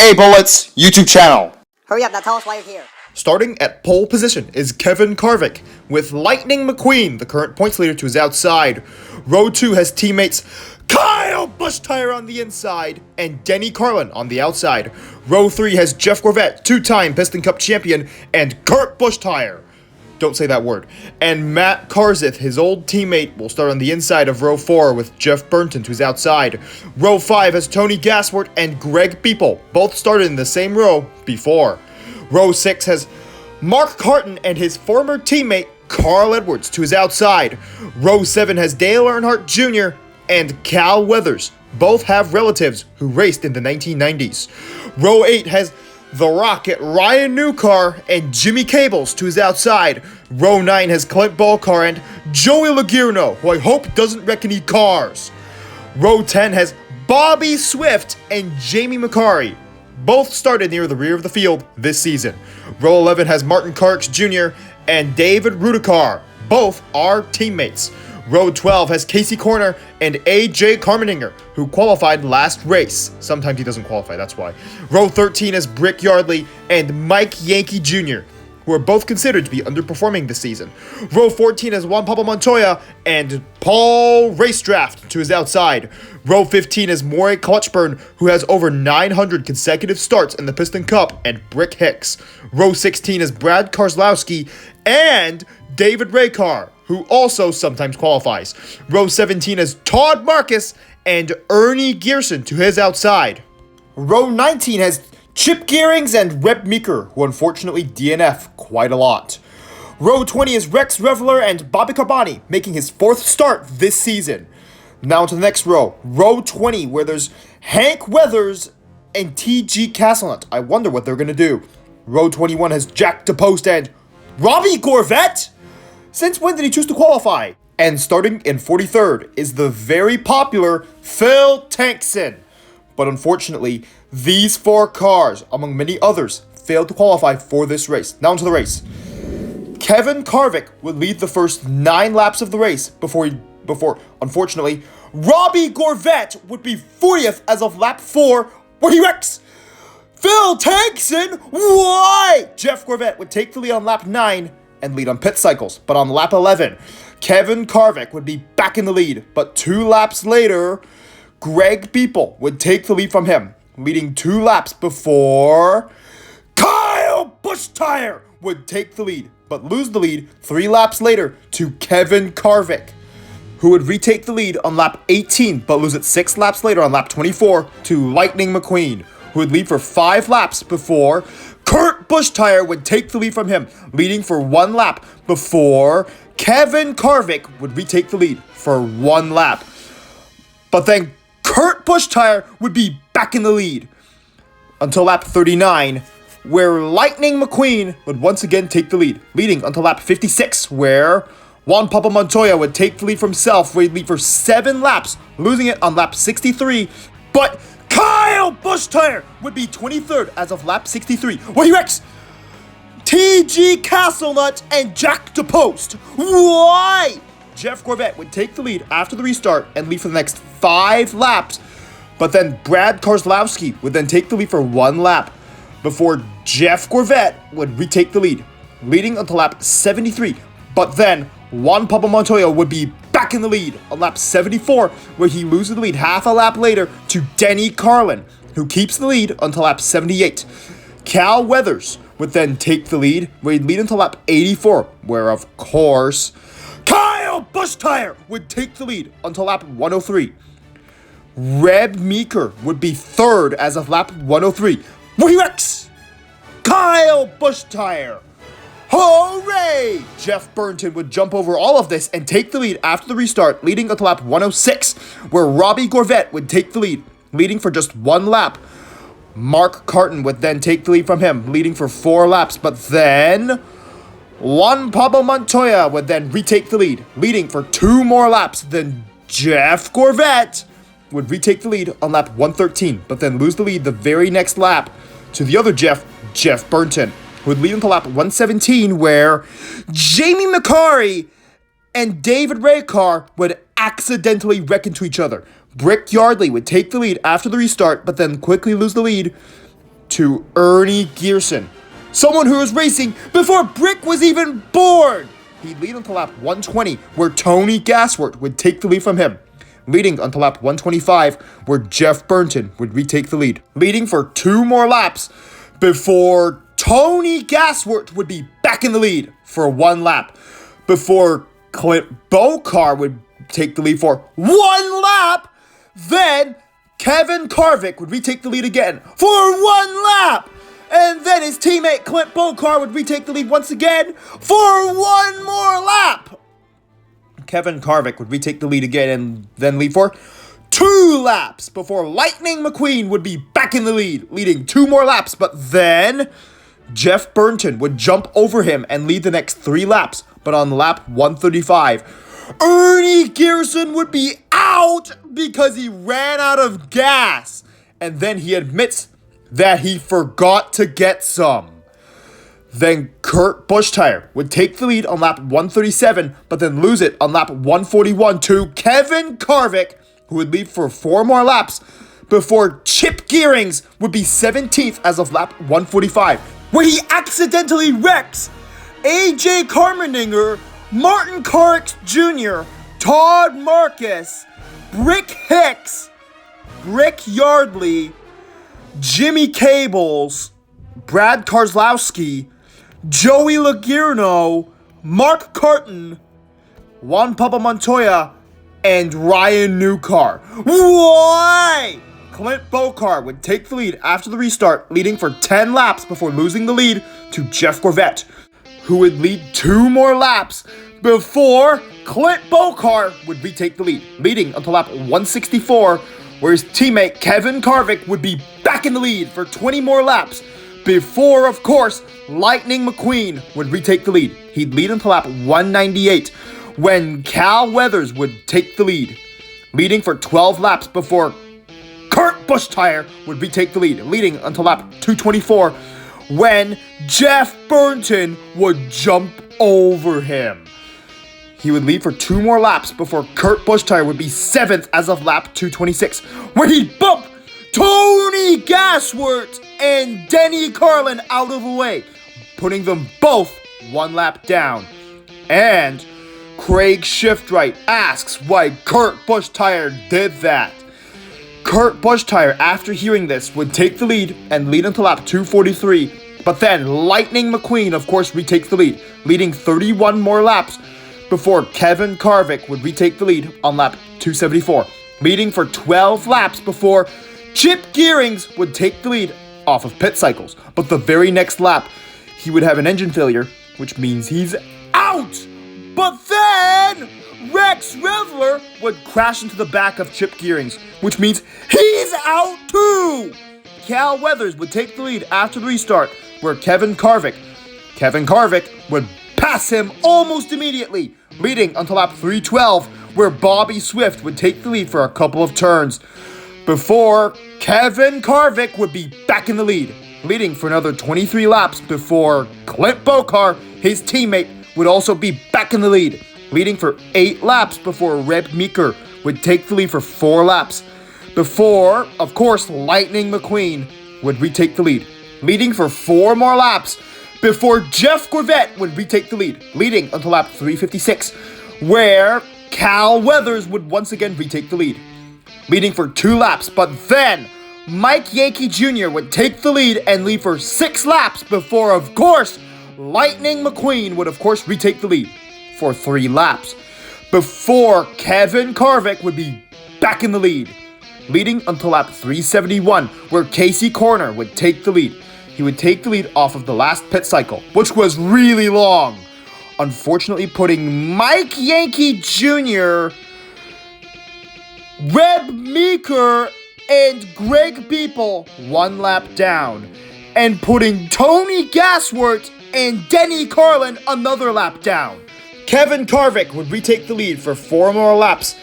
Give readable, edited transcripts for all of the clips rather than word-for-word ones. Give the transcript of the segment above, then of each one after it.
Hey Bullets YouTube channel. Hurry up, now tell us why you're here. Starting at pole position is Kevin Karvik, with Lightning McQueen, the current points leader, to his outside. Row 2 has teammates Kyle Bushtire on the inside and Denny Carlin on the outside. Row 3 has Jeff Gorbachev, two-time Piston Cup champion, and Kurt Bushtire. Don't say that word. And Matt Karzith, his old teammate, will start on the inside of Row 4 with Jeff Burnton to his outside. Row 5 has Tony Gasprin and Greg People, both started in the same row before. Row 6 has Mark Carton and his former teammate Carl Edwards to his outside. Row 7 has Dale Earnhardt Jr. and Cal Weathers. Both have relatives who raced in the 1990s. Row 8 has The Rocket Ryan Newcar and Jimmy Cables to his outside. Row 9 has Clint Bolcar and Joey Lagirno, who I hope doesn't wreck any cars. Row 10 has Bobby Swift and Jamie McCarry. Both started near the rear of the field this season. Row 11 has Martin Karks Jr. and David Rudikar. Both are teammates. Row 12 has Casey Corner and AJ Carmeninger, who qualified last race. Sometimes he doesn't qualify, that's why. Row 13 has Brick Yardley and Mike Yankee Jr., who are both considered to be underperforming this season. Row 14 has Juan Pablo Montoya and Paul Racedraft to his outside. Row 15 is Morey Clutchburn, who has over 900 consecutive starts in the Piston Cup, and Brick Hicks. Row 16 is Brad Karslowski and David Raykar, who also sometimes qualifies. Row 17 is Todd Marcus and Ernie Gearson to his outside. Row 19 has Chip Gearings and Reb Meeker, who unfortunately DNF quite a lot. Row 20 is Rex Reveler and Bobby Carboni, making his 4th start this season. Now to the next row, Row 20, where there's Hank Weathers and TG Castlenut. I wonder what they're going to do. Row 21 has Jack DePost and Robbie Gorbachev? Since when did he choose to qualify? And starting in 43rd is the very popular Phil Tankson. But unfortunately, these 4 cars, among many others, failed to qualify for this race. Now into the race. Kevin Karvik would lead the first 9 laps of the race before unfortunately, Robbie Gorbachev would be 40th as of lap 4, where he wrecks. Phil Tankson, why? Jeff Gorbachev would take the lead on lap 9 and lead on pit cycles, but on lap 11, Kevin Karvik would be back in the lead, but 2 laps later, Greg People would take the lead from him, leading 2 laps before Kyle Bushtire would take the lead, but lose the lead 3 laps later to Kevin Karvik, who would retake the lead on lap 18, but lose it 6 laps later on lap 24 to Lightning McQueen, who would lead for 5 laps before Kurt Bushtire would take the lead from him, leading for 1 lap before Kevin Karvik would retake the lead for 1 lap. But then Kurt Bushtire would be back in the lead until lap 39, where Lightning McQueen would once again take the lead, leading until lap 56, where Juan Pablo Montoya would take the lead from himself, where he'd lead for 7 laps, losing it on lap 63, but Kyle Bushtire would be 23rd as of lap 63, where he wrecks TG Castlenut and Jack DePost. Why? Jeff Gorbachev would take the lead after the restart and lead for the next 5 laps, but then Brad Karslowski would then take the lead for 1 lap before Jeff Gorbachev would retake the lead, leading until lap 73, but then Juan Pablo Montoya would be back in the lead on lap 74, where he loses the lead half a lap later to Denny Carlin, who keeps the lead until lap 78. Cal Weathers would then take the lead, where he'd lead until lap 84, where of course Kyle Bushtire would take the lead until lap 103. Reb Meeker would be 3rd as of lap 103, where he wrecks Kyle Bushtire. Hooray! Jeff Burnton would jump over all of this and take the lead after the restart, leading until lap 106, where Robbie Gorbachev would take the lead, leading for just 1 lap. Mark Carton would then take the lead from him, leading for 4 laps, but then Juan Pablo Montoya would then retake the lead, leading for 2 more laps. Then Jeff Gorbachev would retake the lead on lap 113, but then lose the lead the very next lap to the other Jeff Burnton, who would lead until lap 117, where Jamie McCarry and David Raykar would accidentally wreck into each other. Brick Yardley would take the lead after the restart, but then quickly lose the lead to Ernie Gearson, someone who was racing before Brick was even born. He'd lead until lap 120, where Tony Gasworth would take the lead from him, leading until lap 125, where Jeff Burnton would retake the lead, leading for 2 more laps before Tony Gasworth would be back in the lead for 1 lap, before Clint Bokar would take the lead for 1 lap. Then Kevin Karvik would retake the lead again for 1 lap. And then his teammate Clint Bokar would retake the lead once again for 1 more lap. Kevin Karvik would retake the lead again and then lead for 2 laps before Lightning McQueen would be back in the lead, leading 2 more laps. But then Jeff Burnton would jump over him and lead the next 3 laps. But on lap 135, Ernie Gearson would be out because he ran out of gas. And then he admits that he forgot to get some. Then Kurt Busch-Tire would take the lead on lap 137, but then lose it on lap 141 to Kevin Karvik, who would lead for 4 more laps before Chip Gearings would be 17th as of lap 145, where he accidentally wrecks AJ Carmeninger, Martin Carrix Jr., Todd Marcus, Brick Hicks, Brick Yardley, Jimmy Cables, Brad Keselowski, Joey Logierno, Mark Carton, Juan Papa Montoya, and Ryan Newcar. Why? Clint Bokar would take the lead after the restart, leading for 10 laps before losing the lead to Jeff Gorbachev, who would lead 2 more laps before Clint Bokar would retake the lead, leading until lap 164, where his teammate Kevin Karvik would be back in the lead for 20 more laps before, of course, Lightning McQueen would retake the lead. He'd lead until lap 198, when Cal Weathers would take the lead, leading for 12 laps before Kurt Busch-Tire would retake the lead, leading until lap 224, when Jeff Burnton would jump over him. He would lead for 2 more laps before Kurt Busch-Tire would be 7th as of lap 226, where he'd bump Tony Gasworth and Denny Carlin out of the way, putting them both 1 lap down. And Craig Shiftright asks why Kurt Busch-Tire did that. Kurt Busch-Tire, after hearing this, would take the lead and lead until lap 243, but then Lightning McQueen, of course, retakes the lead, leading 31 more laps before Kevin Karvik would retake the lead on lap 274, leading for 12 laps before Chip Gearings would take the lead off of pit cycles. But the very next lap, he would have an engine failure, which means he's out. But then Rex Revler would crash into the back of Chip Gearings, which means he's out too. Cal Weathers would take the lead after the restart, where Kevin Karvik would pass him almost immediately, leading until lap 312, where Bobby Swift would take the lead for a couple of turns, before Kevin Karvik would be back in the lead, leading for another 23 laps before Clint Bokar, his teammate, would also be back in the lead, leading for 8 laps before Reb Meeker would take the lead for 4 laps, before, of course, Lightning McQueen would retake the lead, leading for 4 more laps before Jeff Gorbachev would retake the lead, leading until lap 356, where Cal Weathers would once again retake the lead, leading for 2 laps, but then Mike Yankee Jr. would take the lead and lead for 6 laps before, of course, Lightning McQueen would, of course, retake the lead for 3 laps, before Kevin Karvik would be back in the lead, leading until lap 371, where Casey Corner would take the lead. He would take the lead off of the last pit cycle, which was really long, unfortunately putting Mike Yankee Jr., Reb Meeker, and Greg Beeple 1 lap down, and putting Tony Gasworth and Denny Carlin another lap down. Kevin Karvik would retake the lead for 4 more laps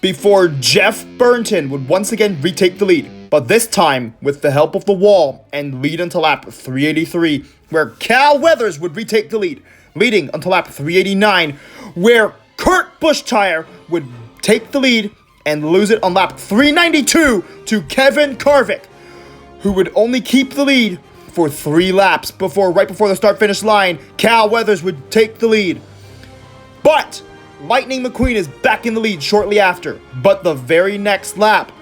before Jeff Burnton would once again retake the lead, but this time with the help of the wall, and lead until lap 383, where Cal Weathers would retake the lead, leading until lap 389, where Kurt Busch-Tire would take the lead and lose it on lap 392 to Kevin Karvik, who would only keep the lead for 3 laps right before the start-finish line. Cal Weathers would take the lead. But Lightning McQueen is back in the lead shortly after. But the very next lap,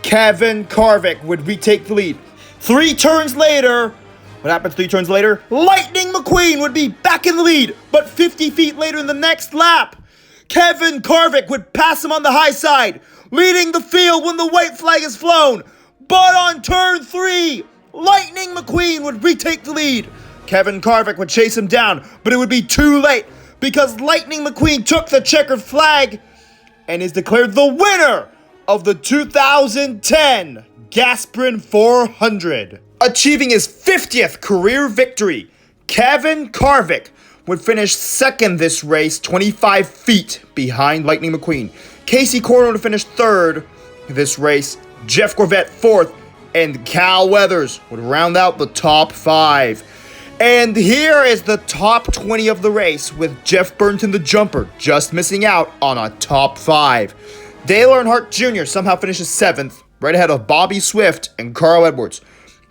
Kevin Harvick would retake the lead. 3 turns later, what happens 3 turns later? Lightning McQueen would be back in the lead. But 50 feet later in the next lap, Kevin Harvick would pass him on the high side, leading the field when the white flag is flown. But on turn 3, Lightning McQueen would retake the lead. Kevin Harvick would chase him down, but it would be too late because Lightning McQueen took the checkered flag and is declared the winner of the 2010 Gasprin 400. Achieving his 50th career victory, Kevin Harvick would finish second this race, 25 feet behind Lightning McQueen. Casey Corner would finish third this race, Jeff Gorbachev fourth, and Cal Weathers would round out the top 5. And here is the top 20 of the race, with Jeff Burton the jumper just missing out on a top 5. Dale Earnhardt Jr. somehow finishes 7th, right ahead of Bobby Swift and Carl Edwards.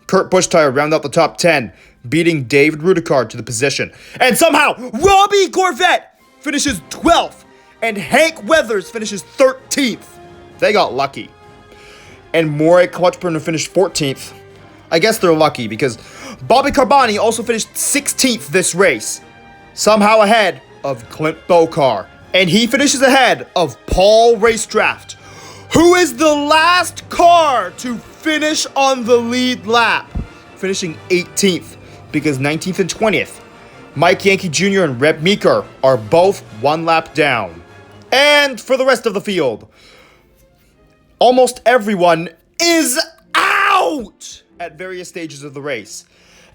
Kurt Busch-Tire round out the top 10, beating David Rudicard to the position. And somehow, Robbie Gorbachev finishes 12th, and Hank Weathers finishes 13th. They got lucky. And Maury Clutchburn finished 14th. I guess they're lucky because Bobby Carboni also finished 16th this race, somehow ahead of Clint Bokar. And he finishes ahead of Paul Racedraft, who is the last car to finish on the lead lap, finishing 18th because 19th and 20th, Mike Yankee Jr. and Reb Meeker are both 1 lap down. And for the rest of the field, almost everyone is out at various stages of the race.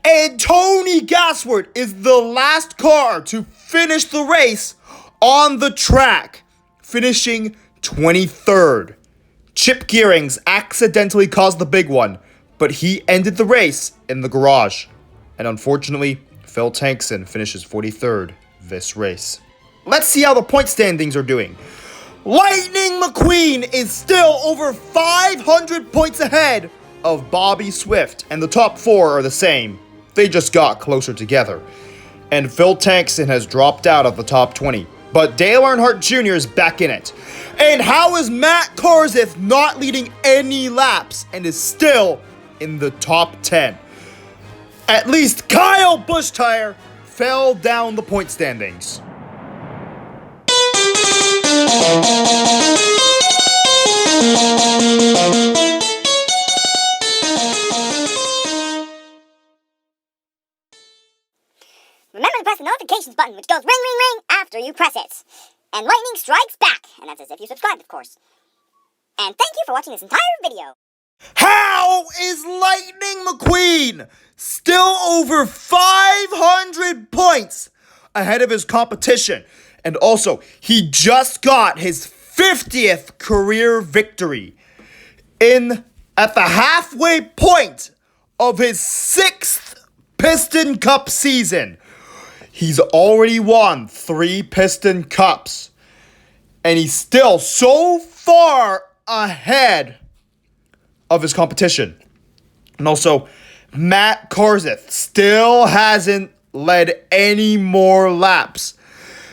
And Tony Gasworth is the last car to finish the race on the track, finishing 23rd. Chip Gearings accidentally caused the big one, but he ended the race in the garage. And unfortunately, Phil Tankson finishes 43rd this race. Let's see how the point standings are doing. Lightning McQueen is still over 500 points ahead of Bobby Swift, and the top 4 are the same. They just got closer together. And Phil Tankson has dropped out of the top 20, but Dale Earnhardt Jr. is back in it. And how is Matt Kenseth not leading any laps and is still in the top 10? At least Kyle Busch-Tire fell down the point standings. Remember to press the notifications button, which goes ring, ring, ring after you press it. And lightning strikes back, and that's as if you subscribed, of course. And thank you for watching this entire video. How is Lightning McQueen still over 500 points ahead of his competition? And also, he just got his 50th career victory at the halfway point of his 6th Piston Cup season. He's already won 3 Piston Cups, and he's still so far ahead of his competition. And also, Matt Kenseth still hasn't led any more laps.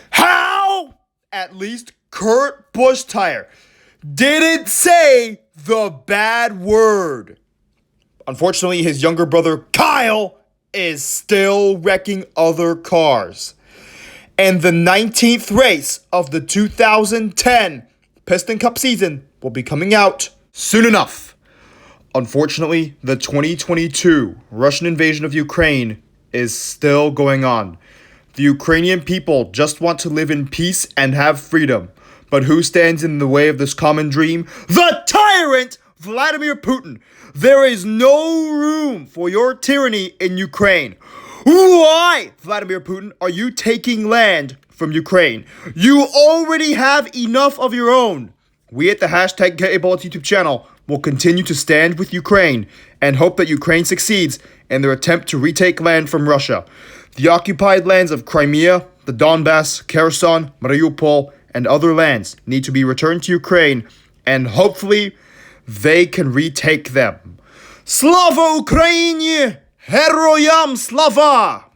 How? At least Kurt Busch-Tire didn't say the bad word. Unfortunately, his younger brother Kyle is still wrecking other cars. And the 19th race of the 2010 Piston Cup season will be coming out soon enough. Unfortunately, the 2022 Russian invasion of Ukraine is still going on. The Ukrainian people just want to live in peace and have freedom. But who stands in the way of this common dream? The tyrant Vladimir Putin. There is no room for your tyranny in Ukraine. Why, Vladimir Putin, are you taking land from Ukraine? You already have enough of your own. We at the hashtag GetABullets YouTube channel will continue to stand with Ukraine and hope that Ukraine succeeds in their attempt to retake land from Russia. The occupied lands of Crimea, the Donbass, Kherson, Mariupol, and other lands need to be returned to Ukraine, and hopefully they can retake them. Slava Ukraini! Heroyam Slava!